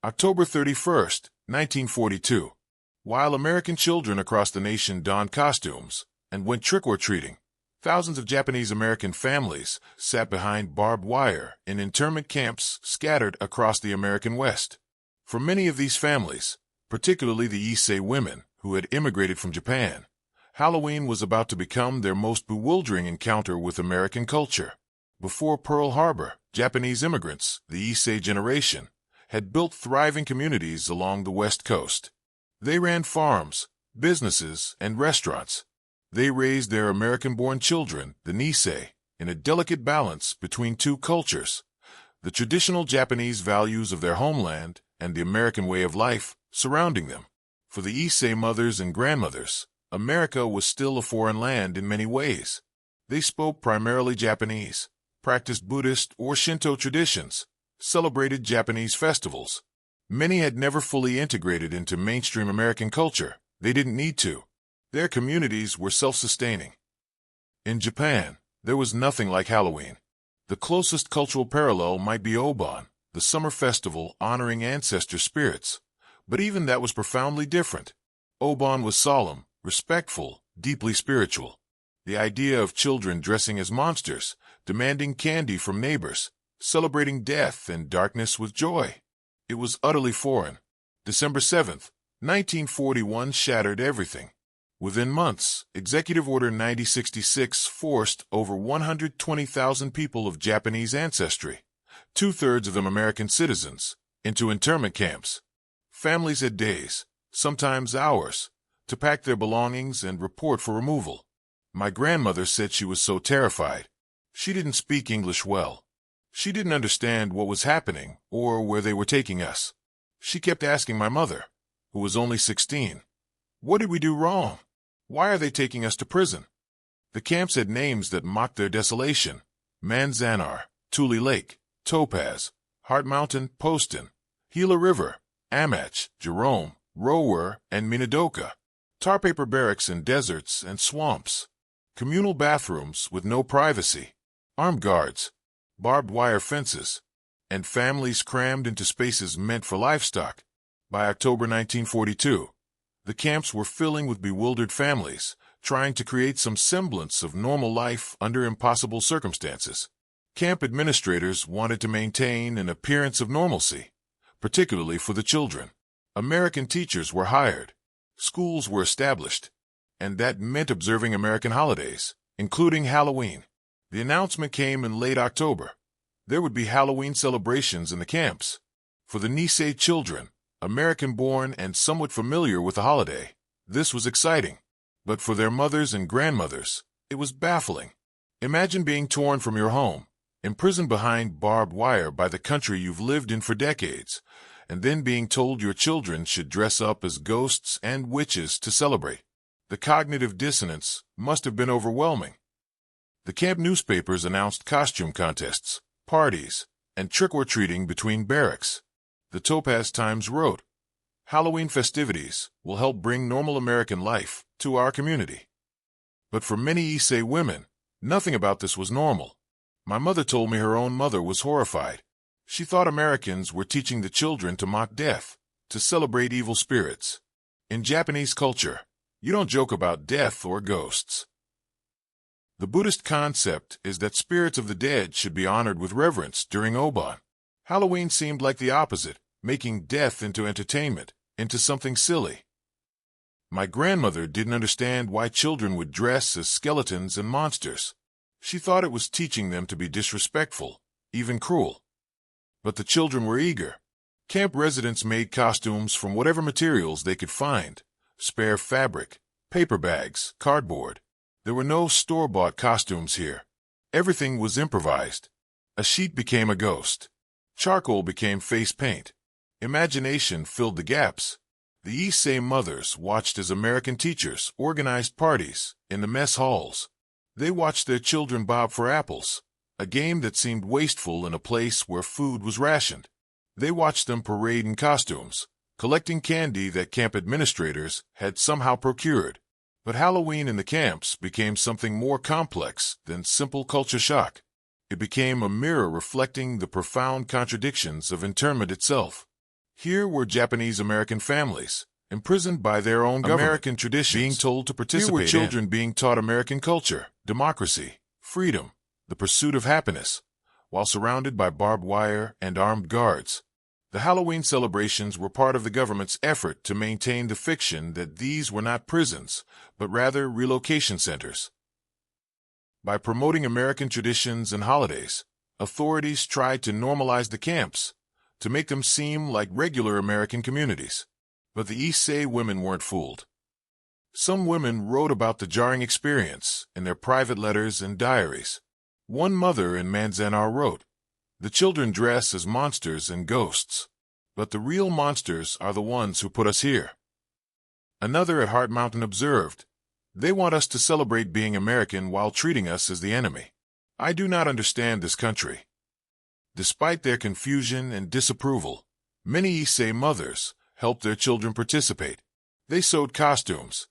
October 31st, 1942. While American children across the nation donned costumes and went trick-or-treating, thousands of Japanese American families sat behind barbed wire in internment camps scattered across the American West. For many of these families, particularly the Issei women who had immigrated from Japan, Halloween was about to become their most bewildering encounter with American culture. Before Pearl Harbor, Japanese immigrants, the Issei generation, had built thriving communities along the West Coast. They ran farms, businesses, and restaurants. They raised their American-born children, the Nisei, in a delicate balance between two cultures, the traditional Japanese values of their homeland and the American way of life surrounding them. For the Issei mothers and grandmothers, America was still a foreign land in many ways. They spoke primarily Japanese, practiced Buddhist or Shinto traditions, celebrated Japanese festivals. Many had never fully integrated into mainstream American culture. They didn't need to. Their communities were self-sustaining. In Japan, there was nothing like Halloween. The closest cultural parallel might be Obon, the summer festival honoring ancestor spirits. But even that was profoundly different. Obon was solemn, respectful, deeply spiritual. The idea of children dressing as monsters, demanding candy from neighbors, celebrating death and darkness with joy. It was utterly foreign. December 7th, 1941 shattered everything. Within months, Executive Order 9066 forced over 120,000 people of Japanese ancestry, two-thirds of them American citizens, into internment camps. Families had days, sometimes hours, to pack their belongings and report for removal. My grandmother said she was so terrified. She didn't speak English well. She didn't understand what was happening or where they were taking us. She kept asking my mother, who was only 16, "What did we do wrong? Why are they taking us to prison?" The camps had names that mocked their desolation: Manzanar, Tule Lake, Topaz, Heart Mountain, Poston, Gila River, Amach, Jerome, Rower, and Minidoka. Tar paper barracks in deserts and swamps. Communal bathrooms with no privacy. Armed guards. Barbed wire fences. And families crammed into spaces meant for livestock. By October 1942, the camps were filling with bewildered families, trying to create some semblance of normal life under impossible circumstances. Camp administrators wanted to maintain an appearance of normalcy, particularly for the children. American teachers were hired. Schools were established. And that meant observing American holidays, including Halloween. The announcement came in late October. There would be Halloween celebrations in the camps. For the Nisei children, American-born and somewhat familiar with the holiday, this was exciting. But for their mothers and grandmothers, it was baffling. Imagine being torn from your home, imprisoned behind barbed wire by the country you've lived in for decades, and then being told your children should dress up as ghosts and witches to celebrate. The cognitive dissonance must have been overwhelming. The camp newspapers announced costume contests, parties, and trick-or-treating between barracks. The Topaz Times wrote, "Halloween festivities will help bring normal American life to our community." But for many Issei women, nothing about this was normal. My mother told me her own mother was horrified. She thought Americans were teaching the children to mock death, to celebrate evil spirits. In Japanese culture, you don't joke about death or ghosts. The Buddhist concept is that spirits of the dead should be honored with reverence during Obon. Halloween seemed like the opposite, making death into entertainment, into something silly. My grandmother didn't understand why children would dress as skeletons and monsters. She thought it was teaching them to be disrespectful, even cruel. But the children were eager. Camp residents made costumes from whatever materials they could find: spare fabric, paper bags, cardboard. There were no store-bought costumes here. Everything was improvised. A sheet became a ghost. Charcoal became face paint. Imagination filled the gaps. The Issei mothers watched as American teachers organized parties in the mess halls. They watched their children bob for apples, a game that seemed wasteful in a place where food was rationed. They watched them parade in costumes, collecting candy that camp administrators had somehow procured. But Halloween in the camps became something more complex than simple culture shock. It became a mirror reflecting the profound contradictions of internment itself. Here were Japanese American families, imprisoned by their own government, American traditions, being told to participate. Here were children being taught American culture, democracy, freedom, the pursuit of happiness, while surrounded by barbed wire and armed guards. The Halloween celebrations were part of the government's effort to maintain the fiction that these were not prisons, but rather relocation centers. By promoting American traditions and holidays, authorities tried to normalize the camps, to make them seem like regular American communities. But the Issei women weren't fooled. Some women wrote about the jarring experience in their private letters and diaries. One mother in Manzanar wrote, "The children dress as monsters and ghosts, but the real monsters are the ones who put us here." Another at Heart Mountain observed, "They want us to celebrate being American while treating us as the enemy. I do not understand this country." Despite their confusion and disapproval, many Issei mothers helped their children participate. They sewed costumes.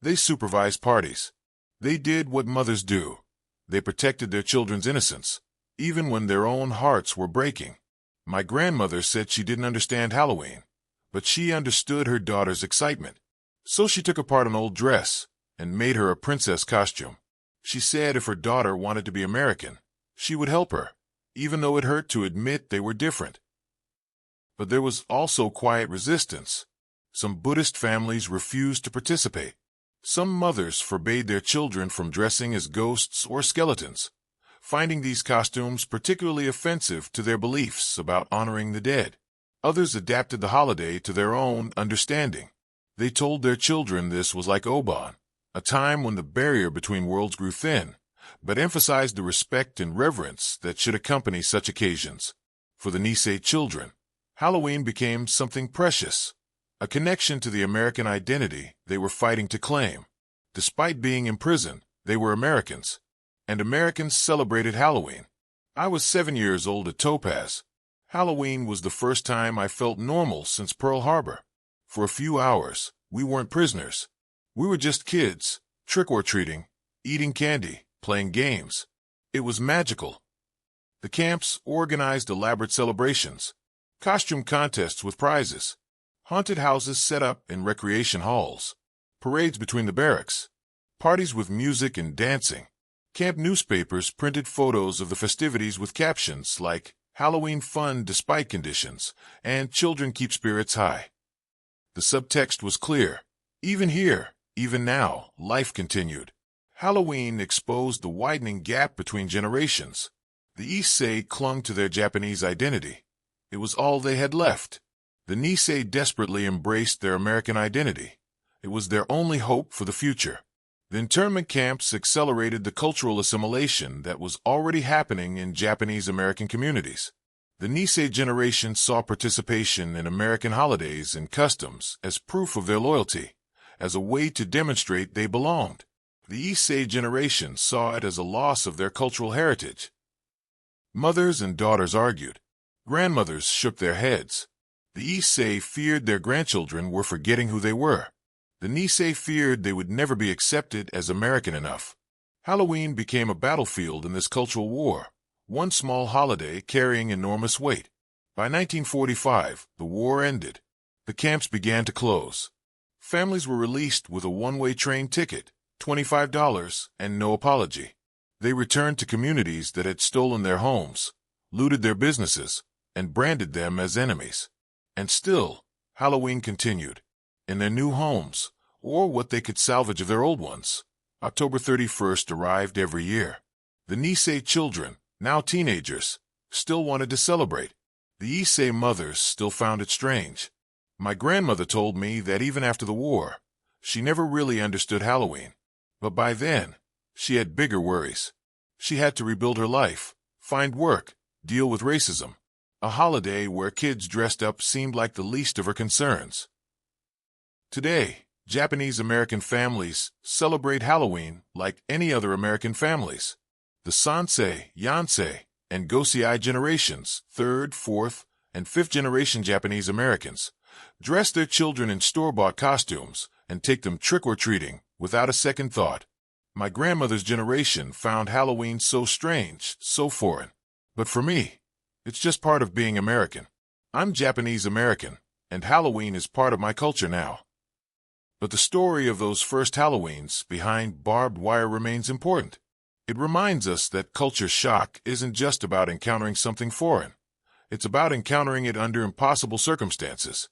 They supervised parties. They did what mothers do. They protected their children's innocence, even when their own hearts were breaking. My grandmother said she didn't understand Halloween, but she understood her daughter's excitement. So she took apart an old dress and made her a princess costume. She said if her daughter wanted to be American, she would help her, even though it hurt to admit they were different. But there was also quiet resistance. Some Buddhist families refused to participate. Some mothers forbade their children from dressing as ghosts or skeletons, finding these costumes particularly offensive to their beliefs about honoring the dead. Others adapted the holiday to their own understanding. They told their children this was like Obon, a time when the barrier between worlds grew thin, but emphasized the respect and reverence that should accompany such occasions. For the Nisei children, Halloween became something precious, a connection to the American identity they were fighting to claim. Despite being in prison, they were Americans, and Americans celebrated Halloween. I was 7 years old at Topaz. Halloween was the first time I felt normal since Pearl Harbor. For a few hours, we weren't prisoners. We were just kids, trick-or-treating, eating candy, playing games. It was magical. The camps organized elaborate celebrations, costume contests with prizes, haunted houses set up in recreation halls, parades between the barracks, parties with music and dancing. Camp newspapers printed photos of the festivities with captions like, "Halloween fun despite conditions," and "Children keep spirits high." The subtext was clear. Even here, even now, life continued. Halloween exposed the widening gap between generations. The Issei clung to their Japanese identity. It was all they had left. The Nisei desperately embraced their American identity. It was their only hope for the future. The internment camps accelerated the cultural assimilation that was already happening in Japanese American communities. The Nisei generation saw participation in American holidays and customs as proof of their loyalty, as a way to demonstrate they belonged. The Issei generation saw it as a loss of their cultural heritage. Mothers and daughters argued. Grandmothers shook their heads. The Issei feared their grandchildren were forgetting who they were. The Nisei feared they would never be accepted as American enough. Halloween became a battlefield in this cultural war, one small holiday carrying enormous weight. By 1945, the war ended. The camps began to close. Families were released with a one-way train ticket, $25, and no apology. They returned to communities that had stolen their homes, looted their businesses, and branded them as enemies. And still, Halloween continued. In their new homes, or what they could salvage of their old ones, October 31st arrived every year. The Nisei children, now teenagers, still wanted to celebrate. The Issei mothers still found it strange. My grandmother told me that even after the war, she never really understood Halloween. But by then, she had bigger worries. She had to rebuild her life, find work, deal with racism. A holiday where kids dressed up seemed like the least of her concerns. Today, Japanese American families celebrate Halloween like any other American families. The Sansei, Yansei, and Gosei generations, 3rd, 4th, and 5th generation Japanese Americans, dress their children in store-bought costumes and take them trick-or-treating without a second thought. My grandmother's generation found Halloween so strange, so foreign. But for me, it's just part of being American. I'm Japanese American, and Halloween is part of my culture now. But the story of those first Halloweens behind barbed wire remains important. It reminds us that culture shock isn't just about encountering something foreign. It's about encountering it under impossible circumstances.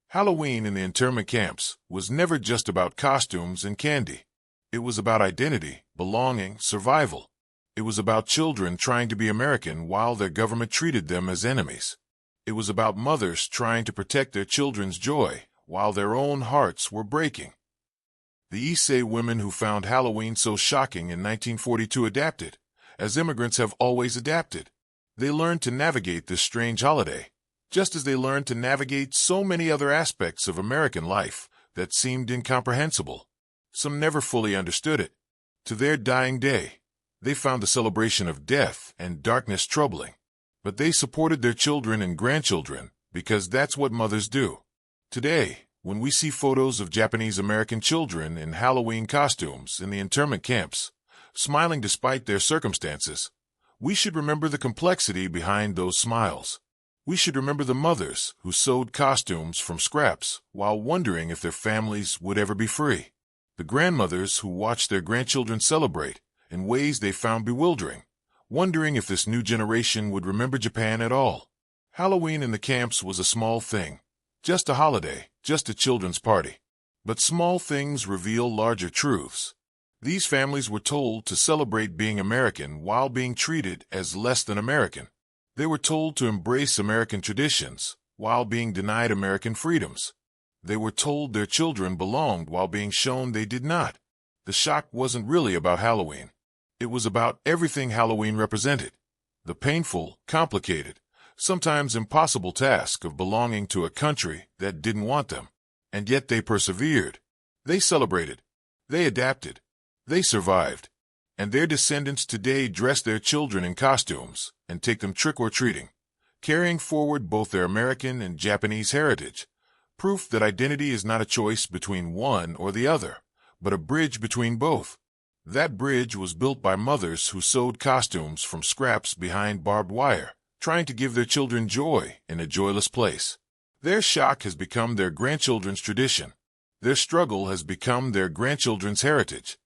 Halloween in the internment camps was never just about costumes and candy. It was about identity, belonging, survival. It was about children trying to be American while their government treated them as enemies. It was about mothers trying to protect their children's joy while their own hearts were breaking. The Issei women who found Halloween so shocking in 1942 adapted, as immigrants have always adapted. They learned to navigate this strange holiday, just as they learned to navigate so many other aspects of American life that seemed incomprehensible. Some never fully understood it. To their dying day, they found the celebration of death and darkness troubling. But they supported their children and grandchildren because that's what mothers do. Today, when we see photos of Japanese American children in Halloween costumes in the internment camps, smiling despite their circumstances, we should remember the complexity behind those smiles. We should remember the mothers who sewed costumes from scraps while wondering if their families would ever be free. The grandmothers who watched their grandchildren celebrate in ways they found bewildering, wondering if this new generation would remember Japan at all. Halloween in the camps was a small thing, just a holiday, just a children's party. But small things reveal larger truths. These families were told to celebrate being American while being treated as less than American. They were told to embrace American traditions while being denied American freedoms. They were told their children belonged while being shown they did not. The shock wasn't really about Halloween. It was about everything Halloween represented. The painful, complicated, sometimes impossible task of belonging to a country that didn't want them. And yet they persevered. They celebrated. They adapted. They survived. And their descendants today dress their children in costumes and take them trick-or-treating, carrying forward both their American and Japanese heritage, proof that identity is not a choice between one or the other, but a bridge between both. That bridge was built by mothers who sewed costumes from scraps behind barbed wire, trying to give their children joy in a joyless place. Their shock has become their grandchildren's tradition. Their struggle has become their grandchildren's heritage.